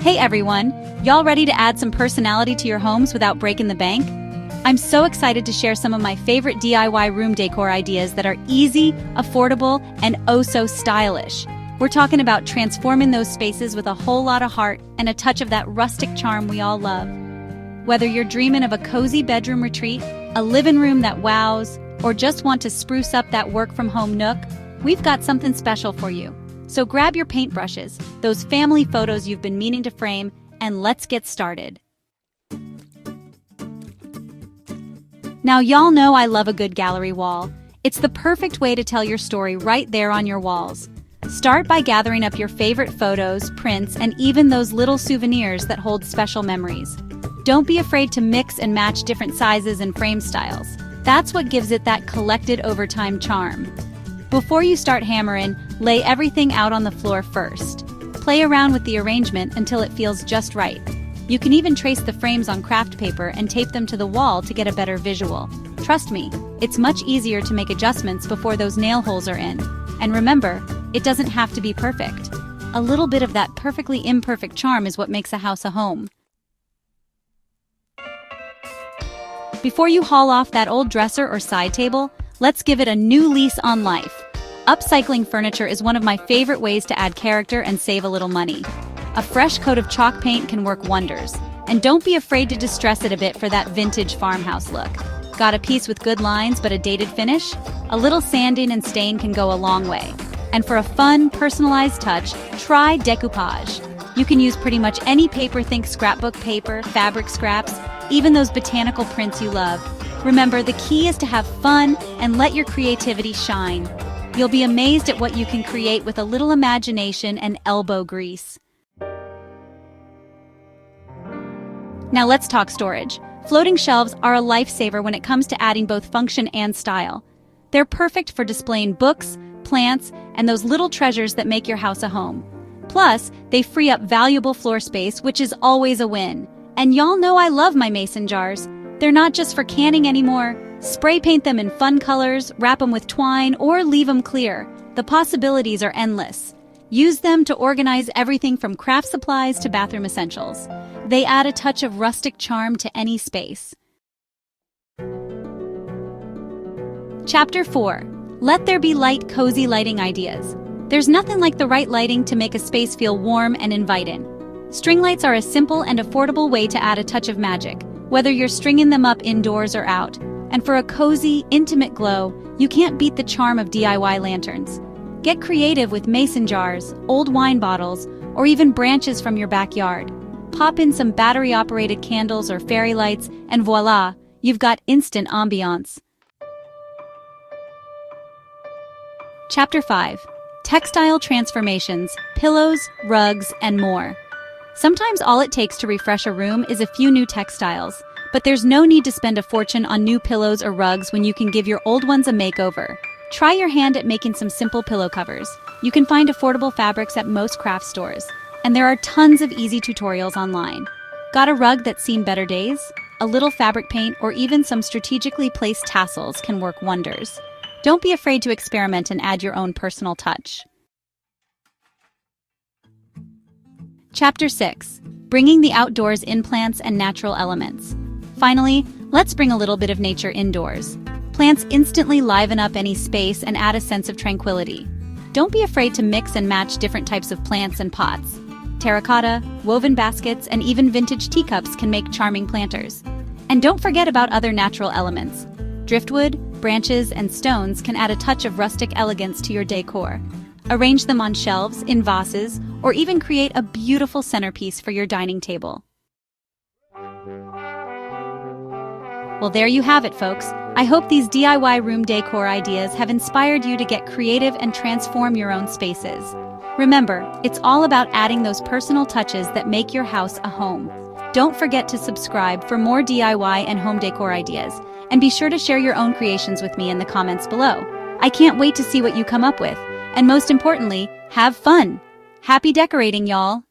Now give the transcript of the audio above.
Hey everyone, y'all ready to add some personality to your homes without breaking the bank? I'm so excited to share some of my favorite DIY room decor ideas that are easy, affordable, and oh so stylish. We're talking about transforming those spaces with a whole lot of heart and a touch of that rustic charm we all love. Whether you're dreaming of a cozy bedroom retreat, a living room that wows, or just want to spruce up that work-from-home nook, we've got something special for you. So grab your paintbrushes, those family photos you've been meaning to frame, and let's get started. Now y'all know I love a good gallery wall. It's the perfect way to tell your story right there on your walls. Start by gathering up your favorite photos, prints, and even those little souvenirs that hold special memories. Don't be afraid to mix and match different sizes and frame styles. That's what gives it that collected over time charm. Before you start hammering, lay everything out on the floor first. Play around with the arrangement until it feels just right. You can even trace the frames on craft paper and tape them to the wall to get a better visual. Trust me, it's much easier to make adjustments before those nail holes are in. And remember, it doesn't have to be perfect. A little bit of that perfectly imperfect charm is what makes a house a home. Before you haul off that old dresser or side table, let's give it a new lease on life. Upcycling furniture is one of my favorite ways to add character and save a little money. A fresh coat of chalk paint can work wonders. And don't be afraid to distress it a bit for that vintage farmhouse look. Got a piece with good lines but a dated finish? A little sanding and stain can go a long way. And for a fun, personalized touch, try decoupage. You can use pretty much any paper, think scrapbook paper, fabric scraps, even those botanical prints you love. Remember, the key is to have fun and let your creativity shine. You'll be amazed at what you can create with a little imagination and elbow grease. Now let's talk storage. Floating shelves are a lifesaver when it comes to adding both function and style. They're perfect for displaying books, plants, and those little treasures that make your house a home. Plus, they free up valuable floor space, which is always a win. And y'all know I love my mason jars. They're not just for canning anymore. Spray paint them in fun colors, wrap them with twine, or leave them clear. The possibilities are endless. Use them to organize everything from craft supplies to bathroom essentials. They add a touch of rustic charm to any space. Chapter 4. Let there be light, cozy lighting ideas. There's nothing like the right lighting to make a space feel warm and inviting. String lights are a simple and affordable way to add a touch of magic, whether you're stringing them up indoors or out. And for a cozy, intimate glow, you can't beat the charm of DIY lanterns. Get creative with mason jars, old wine bottles, or even branches from your backyard. Pop in some battery-operated candles or fairy lights, and voila, you've got instant ambiance. Chapter 5. Textile transformations, pillows, rugs, and more. Sometimes all it takes to refresh a room is a few new textiles. But there's no need to spend a fortune on new pillows or rugs when you can give your old ones a makeover. Try your hand at making some simple pillow covers. You can find affordable fabrics at most craft stores. And there are tons of easy tutorials online. Got a rug that's seen better days? A little fabric paint or even some strategically placed tassels can work wonders. Don't be afraid to experiment and add your own personal touch. Chapter 6. Bringing the outdoors in plants and natural elements. Finally, let's bring a little bit of nature indoors. Plants instantly liven up any space and add a sense of tranquility. Don't be afraid to mix and match different types of plants and pots. Terracotta, woven baskets, and even vintage teacups can make charming planters. And don't forget about other natural elements. Driftwood, branches, and stones can add a touch of rustic elegance to your decor. Arrange them on shelves, in vases, or even create a beautiful centerpiece for your dining table. Well, there you have it, folks. I hope these DIY room decor ideas have inspired you to get creative and transform your own spaces. Remember, it's all about adding those personal touches that make your house a home. Don't forget to subscribe for more DIY and home decor ideas, and be sure to share your own creations with me in the comments below. I can't wait to see what you come up with, and most importantly, have fun! Happy decorating, y'all!